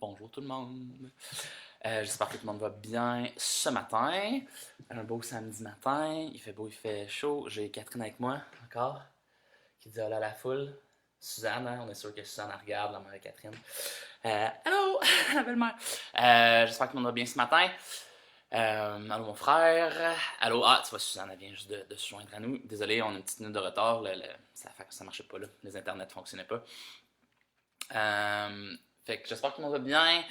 Bonjour tout le monde. J'espère que tout le monde va bien ce matin. Un beau samedi matin. Il fait beau, il fait chaud. J'ai Catherine avec moi encore qui dit hola à la foule. Suzanne, hein, on est sûr que Suzanne elle regarde, la mère de Catherine. Hello, la belle-mère. J'espère que tout le monde va bien ce matin. Allô mon frère. Allô, tu vois, Suzanne elle vient juste de se joindre à nous. Désolé, on a une petite minute de retard. Ça marchait pas là. Les internets ne fonctionnaient pas. Fait que j'espère que tout le monde va bien.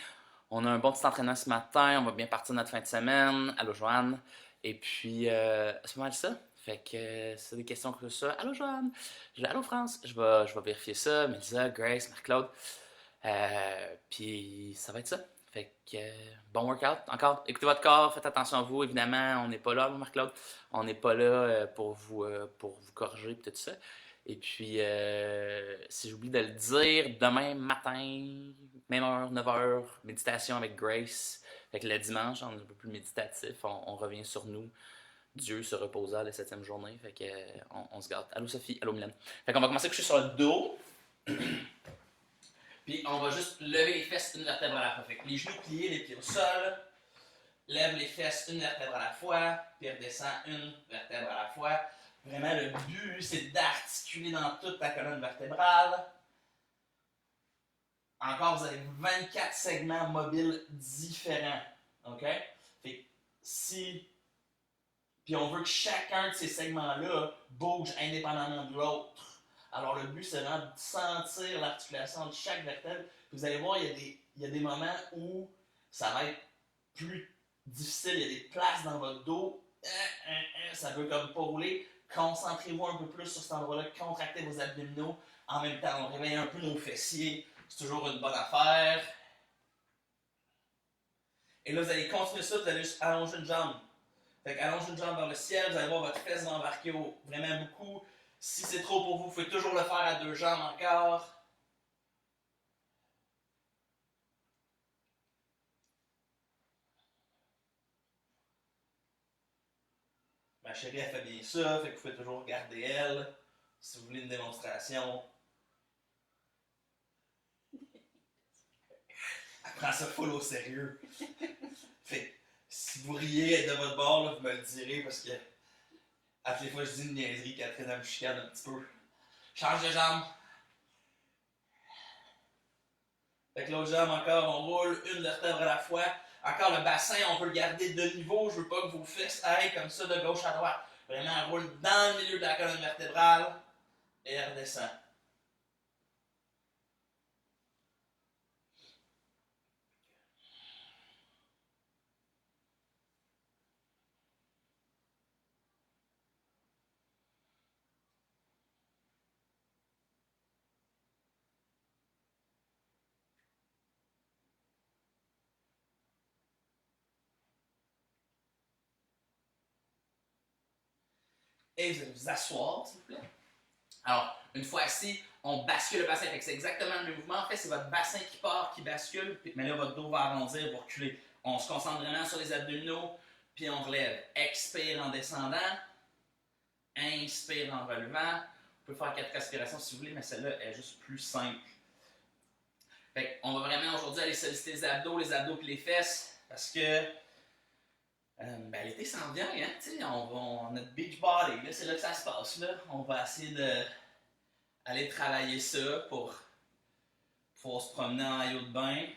On a un bon petit entraînement ce matin. On va bien partir notre fin de semaine. Allô, Joanne. Et puis, c'est pas mal ça. Fait que c'est des questions comme ça. Allô, Joanne. Allô, France. Je vais vérifier ça. Melissa, Grace, Marc-Claude. Puis, ça va être ça. Fait que bon workout. Encore, écoutez votre corps. Faites attention à vous. Évidemment, on n'est pas là, Marc-Claude. On n'est pas là pour vous corriger et tout ça. Et puis, si j'oublie de le dire, demain matin, même heure, 9h, méditation avec Grace. Fait que le dimanche, on est un peu plus méditatif. On revient sur nous. Dieu se reposa la septième journée. Fait que on se gâte. Allô Sophie, allô Mylène. Fait qu'on va commencer à coucher sur le dos. Puis on va juste lever les fesses une vertèbre à la fois. Fait que les genoux pliés, les pieds au sol. Lève les fesses une vertèbre à la fois. Puis redescend une vertèbre à la fois. Vraiment, le but, c'est d'articuler dans toute ta colonne vertébrale. Encore, vous avez 24 segments mobiles différents. OK? Fait que si. Puis on veut que chacun de ces segments-là bouge indépendamment de l'autre. Alors le but, c'est vraiment de sentir l'articulation de chaque vertèbre. Puis vous allez voir, il y a des moments où ça va être plus difficile. Il y a des places dans votre dos. Ça veut comme pas rouler. Concentrez-vous un peu plus sur cet endroit-là. Contractez vos abdominaux. En même temps, on réveille un peu nos fessiers. C'est toujours une bonne affaire. Et là, vous allez continuer ça. Vous allez juste allonger une jambe. Fait qu'allongez une jambe vers le ciel. Vous allez voir votre fesse va embarquer vraiment beaucoup. Si c'est trop pour vous, vous pouvez toujours le faire à deux jambes encore. Ma chérie, elle fait bien ça. Fait que vous pouvez toujours regarder elle. Si vous voulez une démonstration. Elle prend ça full au sérieux. Fait que si vous riez de votre bord, là, vous me le direz parce que à toutes les fois je dis une niaiserie, Catherine elle me chicane un petit peu. Change de jambe. Fait que l'autre jambe encore, on roule une vertèbre à la fois. Encore le bassin, on veut le garder de niveau. Je veux pas que vos fesses aillent comme ça de gauche à droite. Vraiment, on roule dans le milieu de la colonne vertébrale et elle redescend. Et vous allez vous asseoir, s'il vous plaît. Alors, une fois assis, on bascule le bassin. Fait que c'est exactement le même mouvement. En fait, c'est votre bassin qui part, qui bascule, mais là, votre dos va arrondir pour reculer. On se concentre vraiment sur les abdominaux, puis on relève. Expire en descendant. Inspire en relevant. Vous pouvez faire 4 respirations si vous voulez, mais celle-là est juste plus simple. Fait qu'on va vraiment aujourd'hui aller solliciter les abdos puis les fesses, parce que l'été s'en vient, hein, notre beach body, c'est là que ça se passe. Là. On va essayer d'aller travailler ça pour pouvoir se promener en maillot de bain.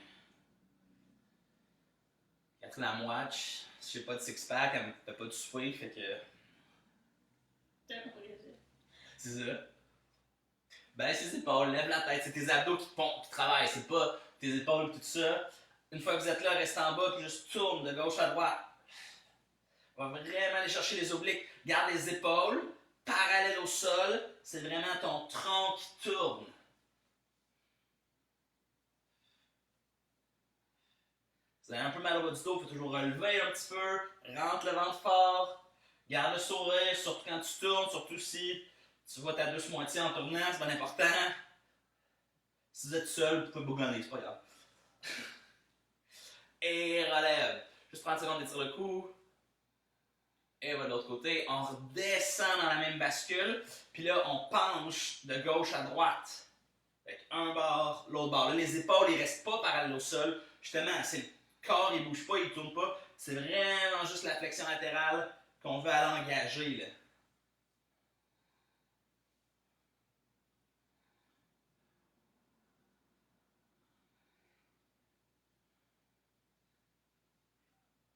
Catherine à watch, si j'ai pas de six-pack, elle me fait pas de souper, fait que. C'est ça. Ben, ses épaules, lève la tête, c'est tes abdos qui travaillent, c'est pas tes épaules et tout ça. Une fois que vous êtes là, restez en bas, puis juste tourne de gauche à droite. On va vraiment aller chercher les obliques. Garde les épaules, parallèles au sol. C'est vraiment ton tronc qui tourne. Vous avez un peu mal au bas du dos, il faut toujours relever un petit peu. Rentre le ventre fort. Garde le sourire, surtout quand tu tournes, surtout si tu vois ta douce moitié en tournant, c'est bien important. Si vous êtes seul, vous pouvez bougonner, c'est pas grave. Et relève. Juste 30 secondes d'étire le cou. Et on va de l'autre côté. On redescend dans la même bascule. Puis là, on penche de gauche à droite. Fait un bord, l'autre bord. Là, les épaules, ils restent pas parallèles au sol. Justement, c'est le corps, il bouge pas, il tourne pas. C'est vraiment juste la flexion latérale qu'on veut aller engager, là.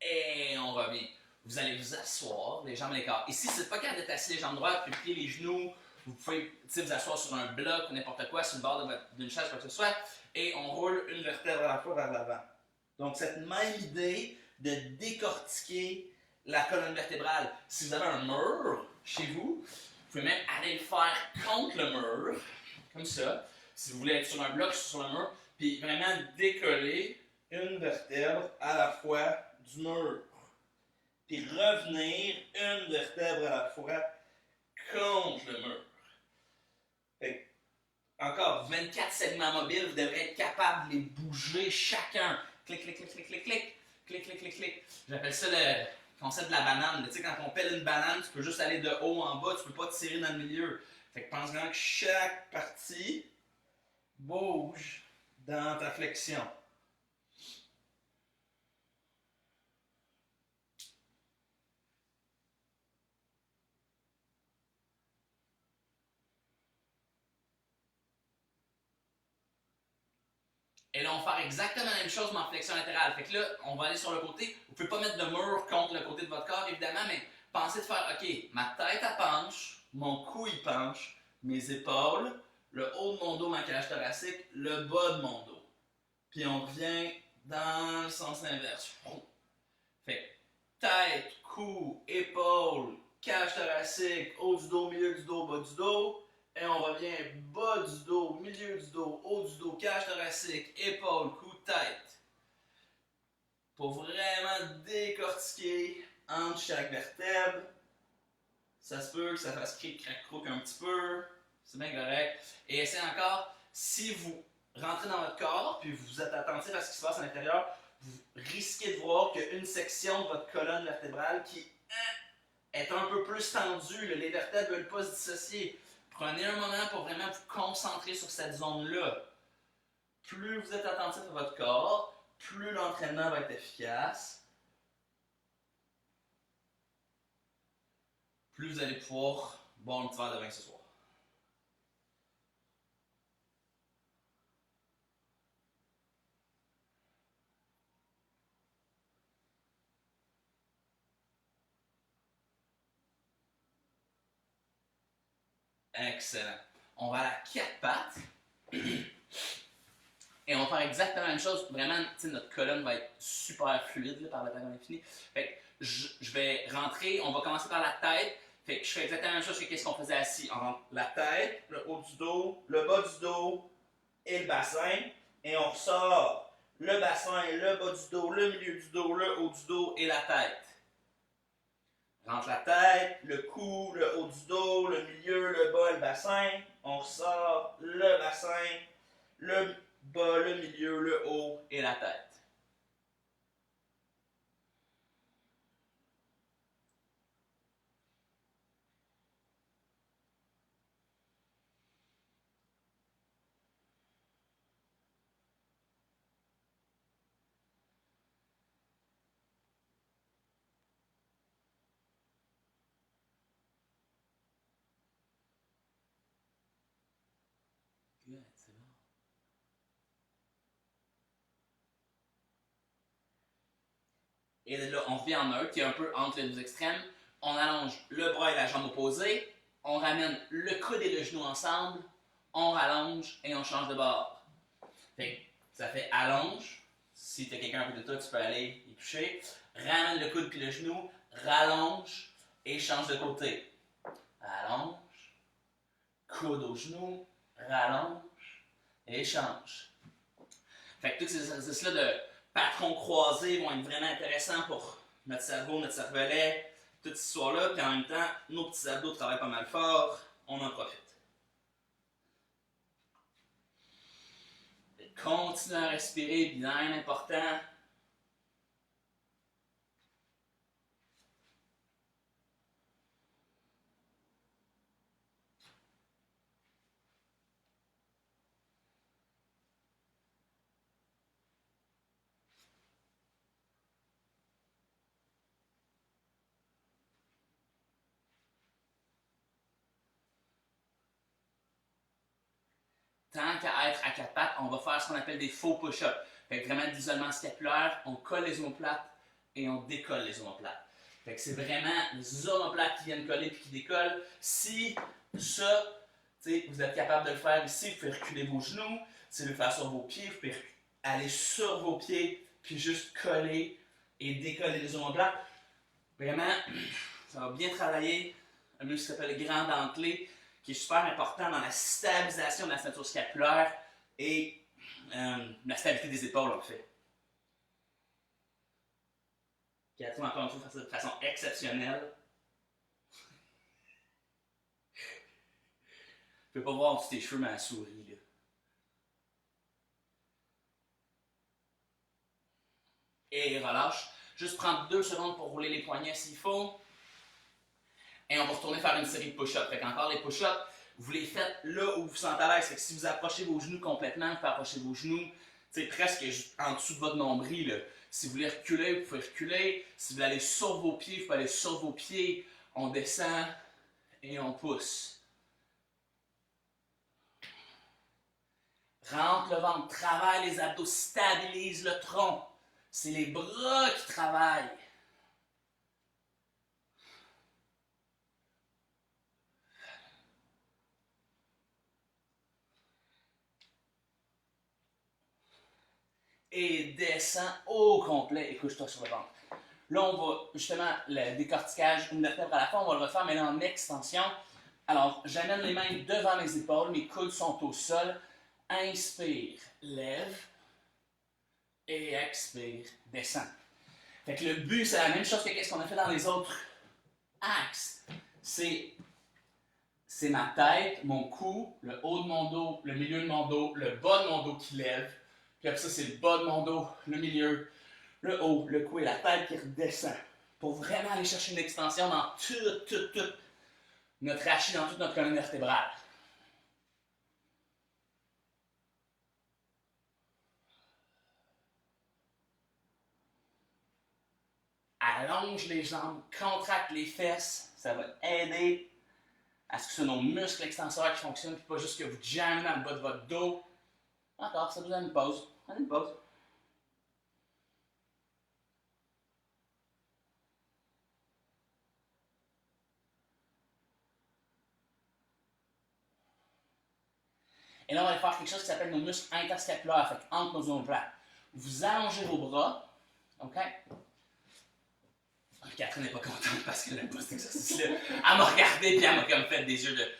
Et on revient. Vous allez vous asseoir, les jambes à l'écart. Et si c'est pas capable d'être assis les jambes droites, puis plier les genoux, vous pouvez vous asseoir sur un bloc ou n'importe quoi, sur le bord d'une chaise, quoi que ce soit, et on roule une vertèbre à la fois vers l'avant. Donc, cette même idée de décortiquer la colonne vertébrale. Si vous avez un mur chez vous, vous pouvez même aller le faire contre le mur, comme ça. Si vous voulez être sur un bloc, sur le mur, puis vraiment décoller une vertèbre à la fois du mur. Puis revenir une vertèbre à la fois contre le mur. Fait encore 24 segments mobiles, vous devrez être capable de les bouger chacun. Clic, clic, clic, clic, clic, clic, clic, clic, clic, clic. J'appelle ça le concept de la banane. Tu sais, quand on pèle une banane, tu peux juste aller de haut en bas, tu peux pas tirer dans le milieu. Fait que pense vraiment que chaque partie bouge dans ta flexion. Et là, on va faire exactement la même chose, mais en flexion latérale. Fait que là, on va aller sur le côté. Vous ne pouvez pas mettre de mur contre le côté de votre corps, évidemment, mais pensez de faire, OK, ma tête, elle penche, mon cou, il penche, mes épaules, le haut de mon dos, ma cage thoracique, le bas de mon dos. Puis on revient dans le sens inverse. Fait que tête, cou, épaules, cage thoracique, haut du dos, milieu du dos, bas du dos. Et on revient bas du dos, milieu du dos, haut du dos, cage thoracique, épaule, cou, tête. Pour vraiment décortiquer entre chaque vertèbre. Ça se peut que ça fasse cric, crac, croc un petit peu. C'est bien correct. Et essayez encore, si vous rentrez dans votre corps, puis vous êtes attentif à ce qui se passe à l'intérieur, vous risquez de voir qu'il y a une section de votre colonne vertébrale qui est un peu plus tendue. Les vertèbres ne veulent pas se dissocier. Prenez un moment pour vraiment vous concentrer sur cette zone-là. Plus vous êtes attentif à votre corps, plus l'entraînement va être efficace, plus vous allez pouvoir boire un petit verre de vin ce soir. Excellent. On va à la 4 pattes. Et on va faire exactement la même chose. Vraiment, notre colonne va être super fluide là, par le temps qu'on est fini. Fait que je vais rentrer, on va commencer par la tête. Fait que je fais exactement la même chose que ce qu'on faisait assis. On rentre la tête, le haut du dos, le bas du dos et le bassin. Et on ressort le bassin, le bas du dos, le milieu du dos, le haut du dos et la tête. Rentre la tête, le cou, le haut du dos, le milieu, le bas et le bassin. On ressort le bassin, le bas, le milieu, le haut et la tête. Good, c'est bon. Et là, on revient en neutre, qui est un peu entre les deux extrêmes. On allonge le bras et la jambe opposée. On ramène le coude et le genou ensemble. On rallonge et on change de bord. Fait ça fait allonge. Si tu as quelqu'un à côté de toi, tu peux aller y toucher. Ramène le coude puis le genou. Rallonge et change de côté. Allonge. Coude au genou. Rallonge et change. Fait que tous ces exercices-là de patrons croisés vont être vraiment intéressants pour notre cerveau, notre cervelet, toute cette histoire-là. Puis en même temps, nos petits abdos travaillent pas mal fort. On en profite. Continuez à respirer, bien important. tant qu'à être à quatre pattes, on va faire ce qu'on appelle des faux push-ups. Fait que vraiment de l'isolement scapulaire, on colle les omoplates et on décolle les omoplates. Fait que c'est vraiment les omoplates qui viennent coller puis qui décollent. Si ça, vous êtes capable de le faire ici, vous pouvez reculer vos genoux. Si vous le faire sur vos pieds, vous pouvez aller sur vos pieds puis juste coller et décoller les omoplates. Vraiment, ça va bien travailler un muscle qui s'appelle le grand dentelé, qui est super important dans la stabilisation de la ceinture scapulaire et la stabilité des épaules, en fait. Catherine, encore une fois, fait ça de façon exceptionnelle. Je ne peux pas voir en dessous tes cheveux, mais la souris, là. Et relâche. Juste prendre 2 secondes pour rouler les poignets s'il faut. Et on va retourner faire une série de push-ups. Fait qu'encore les push-ups, vous les faites là où vous vous sentez à l'aise. Fait que si vous approchez vos genoux complètement, vous pouvez approcher vos genoux presque en dessous de votre nombril. Là. Si vous voulez reculer, vous pouvez reculer. Si vous voulez aller sur vos pieds, vous pouvez aller sur vos pieds. On descend et on pousse. Rentre le ventre, travaille les abdos, stabilise le tronc. C'est les bras qui travaillent. Et descends au complet et couche-toi sur le ventre. Là, on va justement le décortiquage une vertèbre à la fois, on va le refaire, mais là en extension. Alors, j'amène les mains devant mes épaules, mes coudes sont au sol. Inspire, lève. Et expire, descend. Fait que le but, c'est la même chose que ce qu'on a fait dans les autres axes. C'est ma tête, mon cou, le haut de mon dos, le milieu de mon dos, le bas de mon dos qui lève. Puis après ça, c'est le bas de mon dos, le milieu, le haut, le cou et la tête qui redescend. Pour vraiment aller chercher une extension dans tout notre rachis, dans toute notre colonne vertébrale. Allonge les jambes, contracte les fesses. Ça va aider à ce que ce soit nos muscles extenseurs qui fonctionnent, puis pas juste que vous jammez dans le bas de votre dos. Encore, ça vous donne une pause. Prenez une pause. Et là, on va aller faire quelque chose qui s'appelle nos muscles interscapulaires, fait entre nos omoplates. Vous allongez vos bras, OK? Catherine n'est pas contente parce qu'elle n'aime pas cet exercice-là. Elle m'a regardé et elle m'a comme fait des yeux de...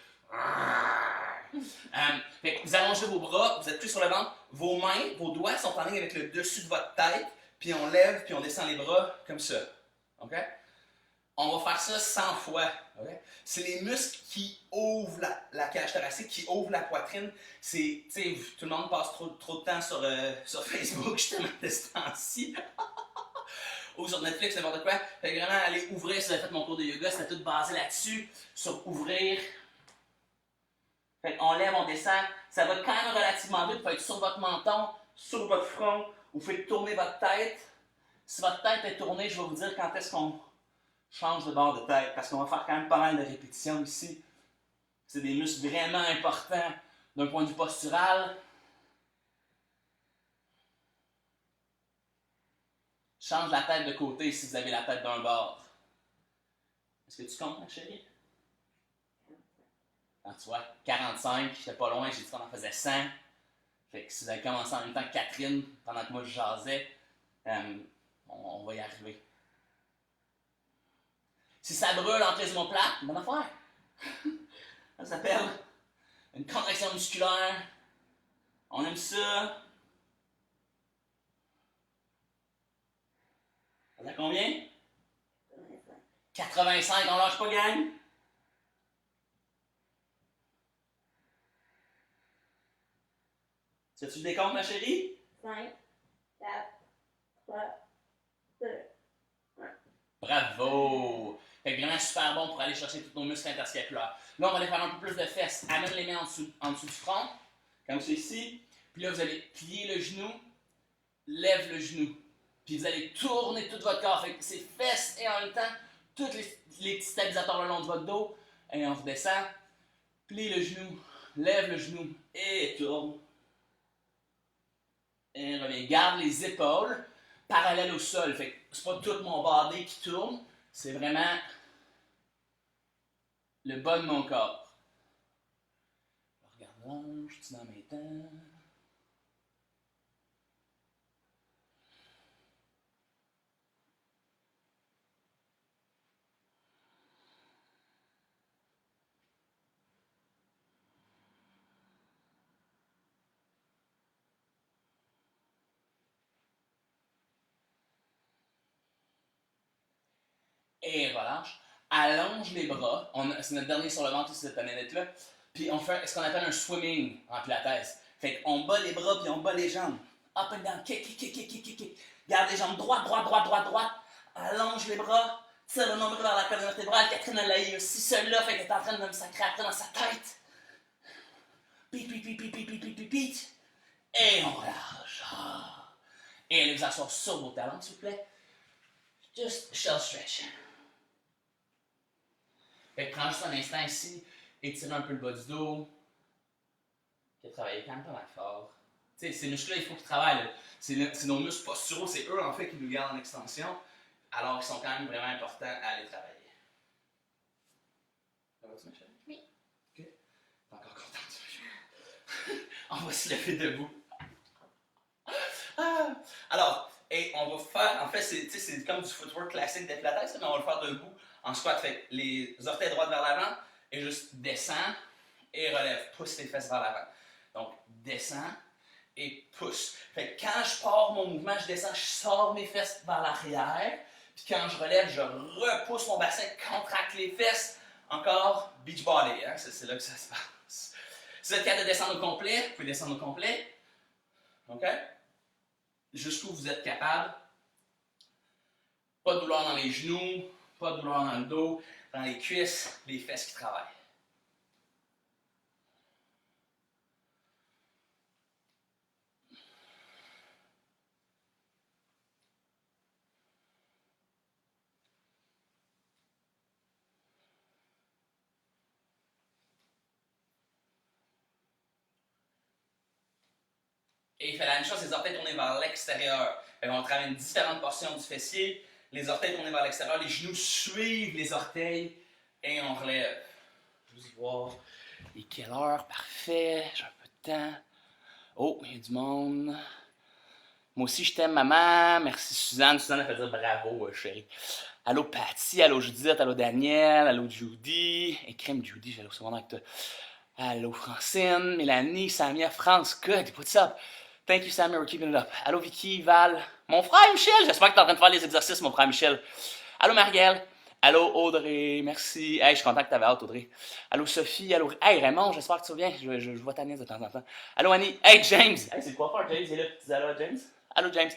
Fait que vous allongez vos bras, vous êtes plus sur le ventre, vos mains, vos doigts sont en ligne avec le dessus de votre tête, puis on lève, puis on descend les bras comme ça. OK? On va faire ça 100 fois. Okay? C'est les muscles qui ouvrent la cage thoracique, qui ouvrent la poitrine. C'est, tout le monde passe trop de temps sur Facebook, justement, de ce temps-ci. Ou sur Netflix, n'importe quoi. Fait que vraiment, aller ouvrir, si vous avez fait mon cours de yoga, c'était tout basé là-dessus, sur ouvrir. Fait qu'on lève, on descend. Ça va quand même relativement vite. Vous pouvez être sur votre menton, sur votre front. Vous faites tourner votre tête. Si votre tête est tournée, je vais vous dire quand est-ce qu'on change de bord de tête. Parce qu'on va faire quand même pas mal de répétitions ici. C'est des muscles vraiment importants d'un point de vue postural. Change la tête de côté si vous avez la tête d'un bord. Est-ce que tu comptes, ma chérie? Quand tu vois, 45, j'étais pas loin, j'ai dit qu'on en faisait 100. Fait que si vous avez commencé en même temps que Catherine, pendant que moi je jasais, on va y arriver. Si ça brûle entre les omoplates, bonne affaire. Ça s'appelle une contraction musculaire. On aime ça. Ça fait combien? 85, on lâche pas, gang? Tu le décomptes, ma chérie? 5, 4, 3, 2, 1. Bravo! Fait que vraiment super bon pour aller chercher tous nos muscles interscapulaires. Là, on va aller faire un peu plus de fesses. Amène les mains en dessous du front, comme ceci. Puis là, vous allez plier le genou, lève le genou. Puis vous allez tourner tout votre corps. Fait que c'est fesses et en même temps, tous les petits stabilisateurs le long de votre dos. Et on redescend, plie le genou, lève le genou et tourne. Et reviens. Garde les épaules parallèles au sol. Fait que c'est pas tout mon body qui tourne, c'est vraiment le bas de mon corps. Je regarde l'ange, je suis dans mes temps. Et relâche. Allonge les bras. C'est notre dernier sur le ventre cette minute-là. Puis on fait ce qu'on appelle un swimming en pilates. Fait qu'on bat les bras puis on bat les jambes. Up and down, kick, kick, kick, kick, kick, kick, kick. Garde les jambes droite, droite, droite, droite, droite. Allonge les bras. Tire le nombril vers la colonne vertébrale. Catherine elle a aussi celle-là. Fait qu'elle est en train de me sacrer après dans sa tête. Pit, pit, pit, pit, pit, pit, pit, pit, pit. Et on relâche. Et allez vous asseoir sur vos talons, s'il vous plaît. Just shell stretch. Fait que prends juste un instant ici, étire un peu le bas du dos. Puis travailler quand même pas mal fort. Tu sais, ces muscles-là, il faut qu'ils travaillent. C'est nos muscles posturaux, c'est eux en fait qui nous gardent en extension. Alors ils sont quand même vraiment importants à aller travailler. Ça va-tu, ma chérie? Oui. Ok. T'es encore contente, ma chérie? On va se lever debout. Ah. Alors, et on va faire, en fait, c'est comme du footwork classique des pilates, mais on va le faire debout en squat. Fait les orteils droits vers l'avant et juste descends et relève. Pousse les fesses vers l'avant. Donc, descends et pousse. Fait que quand je pars mon mouvement, je descends, je sors mes fesses vers l'arrière. Puis quand je relève, je repousse mon bassin, contracte les fesses. Encore beach body, hein? C'est là que ça se passe. Si vous êtes capable de descendre au complet, vous pouvez descendre au complet. OK? Jusqu'où vous êtes capable. Pas de douleur dans les genoux, pas de douleur dans le dos, dans les cuisses, les fesses qui travaillent. Et il fait la même chose, les orteils tournés vers l'extérieur. On travaille différentes portions du fessier, les orteils tournés vers l'extérieur, les genoux suivent les orteils et on relève. Juste voir. Et quelle heure? Parfait. J'ai un peu de temps. Oh, il y a du monde. Moi aussi, je t'aime, maman. Merci, Suzanne. Suzanne a fait dire bravo, chérie. Allô, Patty. Allô, Judith. Allô, Daniel. Allô, Judy. Et crème Judy, j'allais au secondaire avec toi. Allô, Francine. Mélanie. Samia. France. Good. What's up? Thank you, Samia. We're keeping it up. Allô, Vicky. Val. Mon frère Michel. J'espère que t'es en train de faire les exercices, mon frère Michel. Allô, Marielle. Allô, Audrey. Merci. Hey, je suis content que t'avais hâte, Audrey. Allô, Sophie. Allô. Hey, Raymond. J'espère que tu reviens. Je vois ta nièce de temps en temps. Allô, Annie. Hey, James. Hey, c'est quoi faire, James? Il est là. Tu dis allô à James? Allô, James.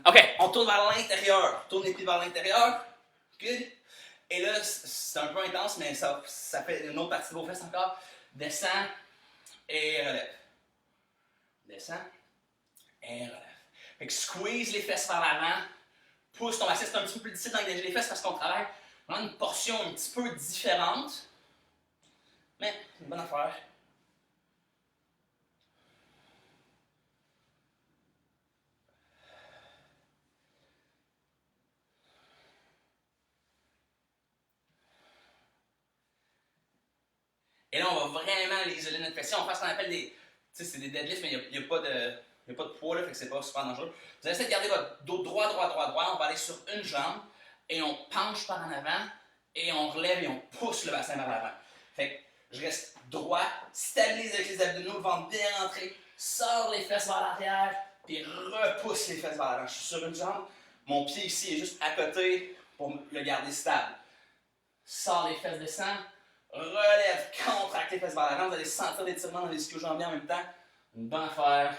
OK, on tourne vers l'intérieur. Tourne les pieds vers l'intérieur. Good. Et là, c'est un peu intense, mais ça fait une autre partie de vos fesses encore. Descends et relève. Descends et relève. Fait que squeeze les fesses vers l'avant. Pousse ton bassin. C'est un petit peu plus difficile d'engager les fesses parce qu'on travaille vraiment une portion un petit peu différente. Mais c'est une bonne affaire. Et là, on va vraiment aller isoler notre fessier. On fait ce qu'on appelle des. Tu sais, c'est des deadlifts, mais il n'y a pas de poids, là, fait que c'est pas super dangereux. Vous allez essayer de garder votre dos droit, droit, droit, droit. On va aller sur une jambe et on penche par en avant et on relève et on pousse le bassin vers l'avant. Fait que je reste droit, stabilise avec les abdominaux, le ventre bien rentré, sors les fesses vers l'arrière, puis repousse les fesses vers l'avant. Je suis sur une jambe, mon pied ici est juste à côté pour le garder stable. Sors les fesses, descends. Relève, contracte les fesses vers l'avant. Vous allez sentir l'étirement dans les ischio-jambiers en même temps. Une bonne affaire.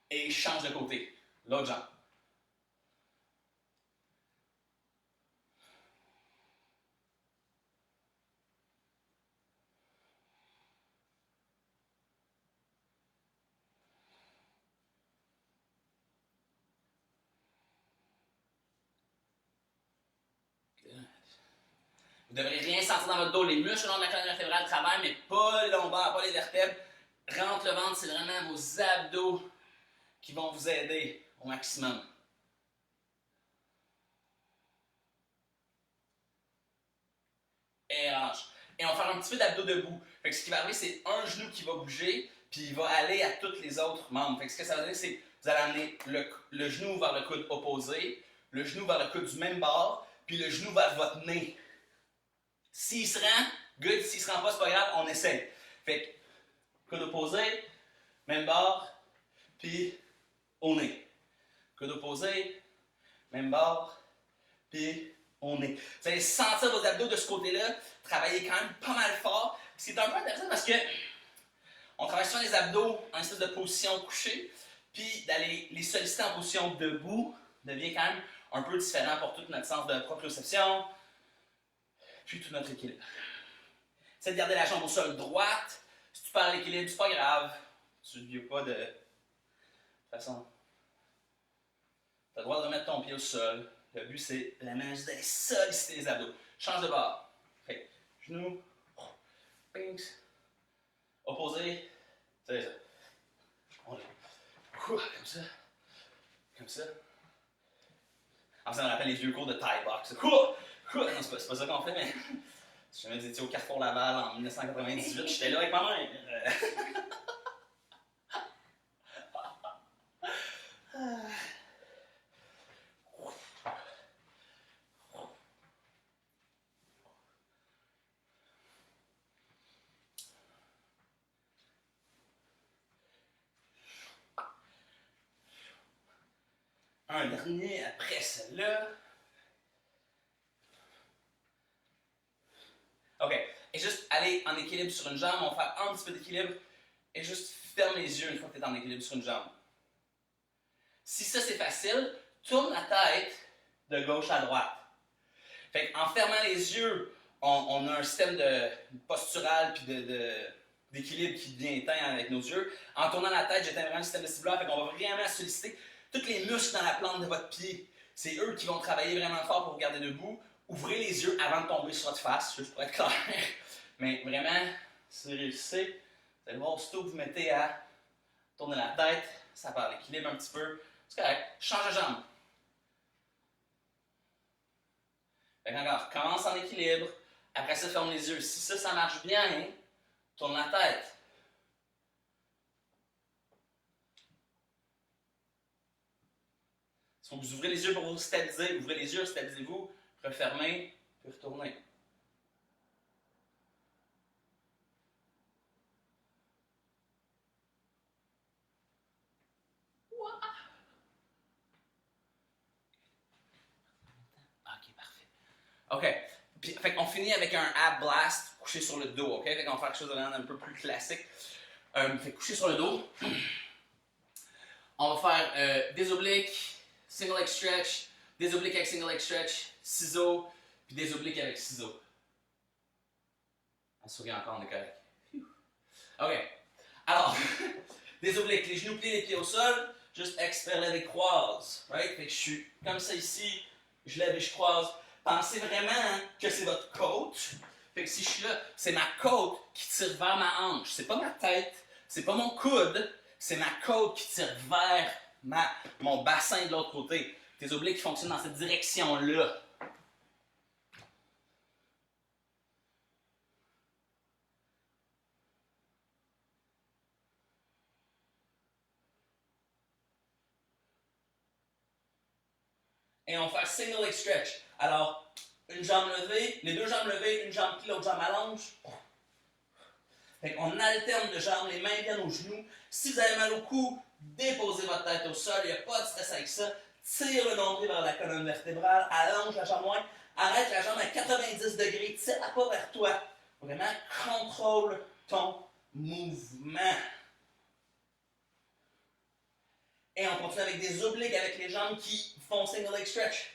Et change de côté. L'autre jambe. Good. Vous ne devrez rien sentir dans votre dos. Les muscles long de la colonne vertébrale travaillent, mais pas les lombaires, pas les vertèbres. Rentre le ventre, c'est vraiment vos abdos qui vont vous aider au maximum. Et relâche. Et on va faire un petit peu d'abdos debout. Fait que ce qui va arriver, c'est un genou qui va bouger, puis il va aller à tous les autres membres. Fait que ce que ça va dire, c'est que vous allez amener le genou vers le coude opposé, le genou vers le coude du même bord, puis le genou vers votre nez. S'il se rend, good. S'il se rend pas, c'est pas grave, on essaye. Fait que coude opposé, même bord, puis au nez. Coude opposé, même bord, puis au nez. Vous allez sentir vos abdos de ce côté-là, travailler quand même pas mal fort. C'est un peu intéressant parce que on travaille sur les abdos en espèce de position couchée, puis d'aller les solliciter en position debout devient quand même un peu différent pour tout notre sens de proprioception, puis tout notre équilibre. C'est de garder la jambe au sol droite. Si tu perds l'équilibre, c'est pas grave. Tu ne viens pas de toute façon. Tu as le droit de remettre ton pied au sol. Le but, c'est la magie d'aller solliciter les abdos. Change de bord. Fait genou, pinks, opposé, c'est ça. On est comme ça, comme ça. En ça me rappelle les vieux cours de Thai box. Non, c'est pas ça qu'on fait, mais si jamais vous étiez au Carrefour Laval en 1998, j'étais là avec ma mère. Un dernier après celle-là. OK. Et juste aller en équilibre sur une jambe. On va faire un petit peu d'équilibre. Et juste ferme les yeux une fois que tu es en équilibre sur une jambe. Si ça c'est facile, tourne la tête de gauche à droite. Fait qu'en fermant les yeux, on a un système de postural puis d'équilibre qui devient éteint avec nos yeux. En tournant la tête, j'éteins vraiment le système vestibulaire. Fait qu'on va vraiment solliciter tous les muscles dans la plante de votre pied. C'est eux qui vont travailler vraiment fort pour vous garder debout. Ouvrez les yeux avant de tomber sur votre face, juste pour être clair. Mais vraiment, si vous réussissez, vous allez voir aussitôt que vous mettez à tourner la tête, ça perd l'équilibre un petit peu. C'est correct. Change de jambe. Fait encore, commence en équilibre. Après ça, ferme les yeux. Si ça marche bien, tourne la tête. Si vous ouvrez les yeux pour vous stabiliser, ouvrez les yeux, stabilisez-vous, refermez, puis retournez. Ok, parfait. Ok. Puis, fait qu'on finit avec un ab blast couché sur le dos, ok? Fait qu'on va faire quelque chose de un peu plus classique. Fait coucher sur le dos. On va faire des obliques, single leg stretch, des obliques avec single leg stretch, ciseaux, puis des obliques avec ciseaux. On sourit encore, on est correct. Ok. Alors, des obliques, les genoux pliés, les pieds au sol, juste expire les croise. Right? Fait que je suis comme ça ici, je lève et je croise. Pensez vraiment que c'est votre côte. Fait que si je suis là, c'est ma côte qui tire vers ma hanche. C'est pas ma tête, c'est pas mon coude, c'est ma côte qui tire vers mon bassin de l'autre côté. Tes obliques qui fonctionnent dans cette direction-là. Et on va faire single leg stretch. Alors, une jambe levée, les deux jambes levées, une jambe pliée, l'autre jambe allonge. Fait qu'on alterne de jambes, les mains viennent aux genoux. Si vous avez mal au cou, déposez votre tête au sol, il n'y a pas de stress avec ça. Tire le nombril vers la colonne vertébrale, allonge la jambe loin, arrête la jambe à 90 degrés, tire-la pas vers toi. Vraiment, contrôle ton mouvement. Et on continue avec des obliques avec les jambes qui font single leg stretch.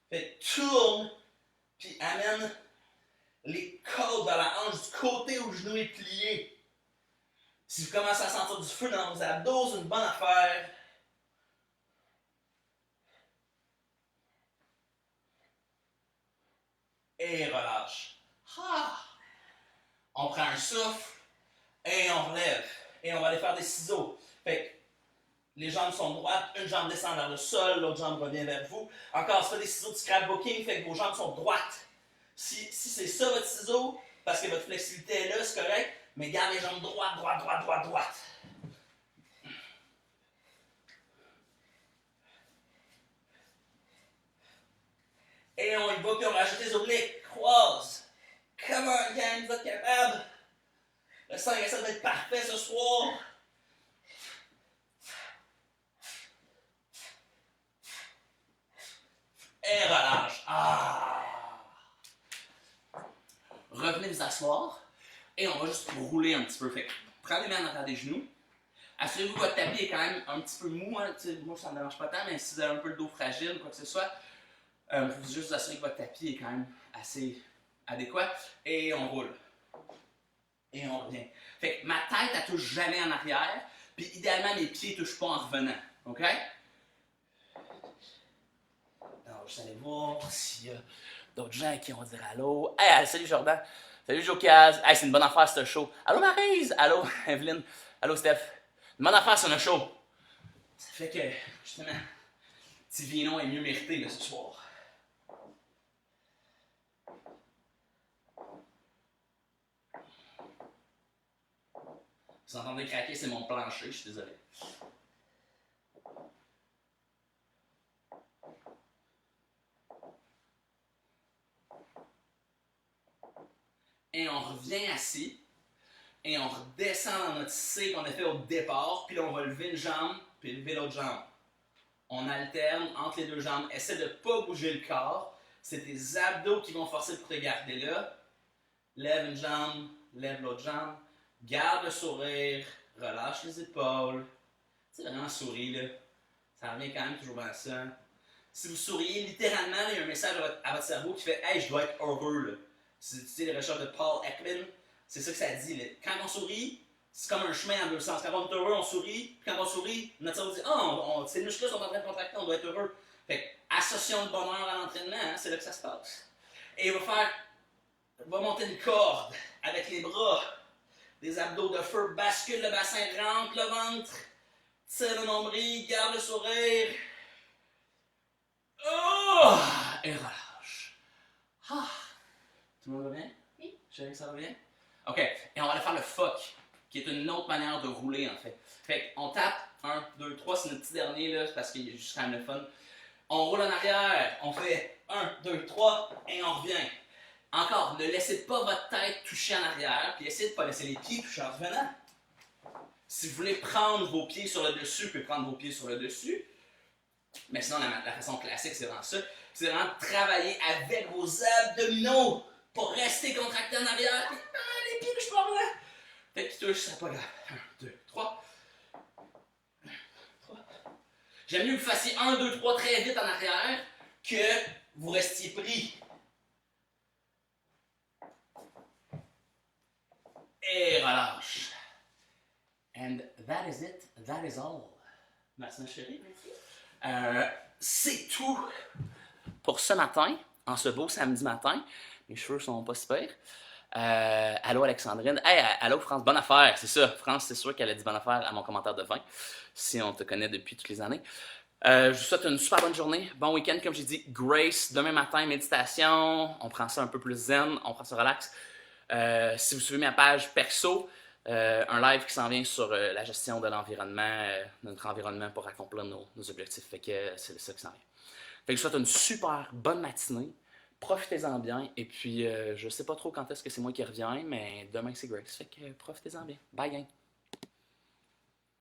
Fait tourne, puis amène les côtes vers la hanche du côté où le genou est plié. Si vous commencez à sentir du feu dans vos abdos, c'est une bonne affaire. et relâche. Ah. On prend un souffle et on relève. Et on va aller faire des ciseaux. Fait que les jambes sont droites, une jambe descend vers le sol, l'autre jambe revient vers vous. Encore, c'est des ciseaux de scrapbooking, fait que vos jambes sont droites. Si c'est ça votre ciseau, parce que votre flexibilité est là, c'est correct, mais garde les jambes droites, droites, droites, droites, droites. Et on y va, puis on rajoute les obliques. Croise. Come on, gang, vous êtes capable. Le 5 à 7 va être parfait ce soir. Et relâche. Ah. Revenez vous asseoir. Et on va juste rouler un petit peu. Fait que prenez les mains en arrière des genoux. Assurez-vous que votre tapis est quand même un petit peu mou. Hein. Moi, ça ne me dérange pas tant, mais si vous avez un peu le dos fragile ou quoi que ce soit, vous pouvez juste vous assurer que votre tapis est quand même assez adéquat. Et on roule. Et on revient. Fait que ma tête, elle touche jamais en arrière. Puis idéalement, mes pieds ne touchent pas en revenant. OK? Alors, je vais aller voir s'il y a d'autres gens qui vont dire allô. Hey, salut Jordan. Salut Jocaz. Hey, c'est une bonne affaire ce show. Allô Maryse. Allô Evelyne. Allô Steph. Une bonne affaire sur un show. Ça fait que, justement, petit vinon est mieux mérité là, ce soir. Vous entendez craquer, c'est mon plancher, je suis désolé. Et on revient assis. Et on redescend dans notre C qu'on a fait au départ. Puis là, on va lever une jambe, puis lever l'autre jambe. On alterne entre les deux jambes. Essaie de ne pas bouger le corps. C'est tes abdos qui vont forcer pour te garder là. Lève une jambe, lève l'autre jambe. Garde le sourire, relâche les épaules. Tu sais, vraiment souris, là. Ça revient quand même toujours bien à ça. Si vous souriez, littéralement, il y a un message à votre cerveau qui fait « Hey, je dois être heureux, là. » Si tu sais les recherches de Paul Ekman, c'est ça que ça dit, là. Quand on sourit, c'est comme un chemin en deux sens. Quand on est heureux, on sourit. Puis quand on sourit, notre cerveau dit « Oh, ces muscles sont en train de contracter, on doit être heureux. » Fait que, associons le bonheur à l'entraînement, hein, c'est là que ça se passe. Et il va monter une corde avec les bras. Des abdos de feu, bascule le bassin, rentre le ventre, tire le nombril, garde le sourire. Oh! Et relâche. Ah! Tout le monde va bien? Oui. Chérie, ça va bien? OK. Et on va aller faire le fuck, qui est une autre manière de rouler, en fait. Fait qu'on tape, 1, 2, 3, c'est notre petit dernier, là, parce qu'il est juste quand même le fun. On roule en arrière, on fait 1, 2, 3, et on revient. Encore, ne laissez pas votre tête toucher en arrière, puis essayez de ne pas laisser les pieds toucher en revenant. Si vous voulez prendre vos pieds sur le dessus, vous pouvez prendre vos pieds sur le dessus. Mais sinon, la façon classique, c'est vraiment ça. C'est vraiment travailler avec vos abdominaux pour rester contracté en arrière. Puis, les pieds touchent pas en avant. Fait qu'ils touchent, c'est pas grave. 1, 2, 3. 3. J'aime mieux que vous fassiez 1, 2, 3 très vite en arrière que vous restiez pris. Et relâche. And that is it. That is all. Merci ma chérie. Merci. C'est tout pour ce matin, en ce beau samedi matin. Mes cheveux sont pas super. Allô Alexandrine. Hey, allô France, bonne affaire. C'est ça, France, c'est sûr qu'elle a dit bonne affaire à mon commentaire de 20, si on te connaît depuis toutes les années. Je vous souhaite une super bonne journée, bon week-end, comme j'ai dit. Grace, demain matin, méditation. On prend ça un peu plus zen, on prend ça relax. Si vous suivez ma page perso, un live qui s'en vient sur la gestion de l'environnement, notre environnement pour accomplir nos objectifs. Fait que c'est ça qui s'en vient. Fait que je vous souhaite une super bonne matinée. Profitez-en bien. Et puis, je sais pas trop quand est-ce que c'est moi qui reviens, mais demain c'est Grace. Fait que profitez-en bien. Bye, gang!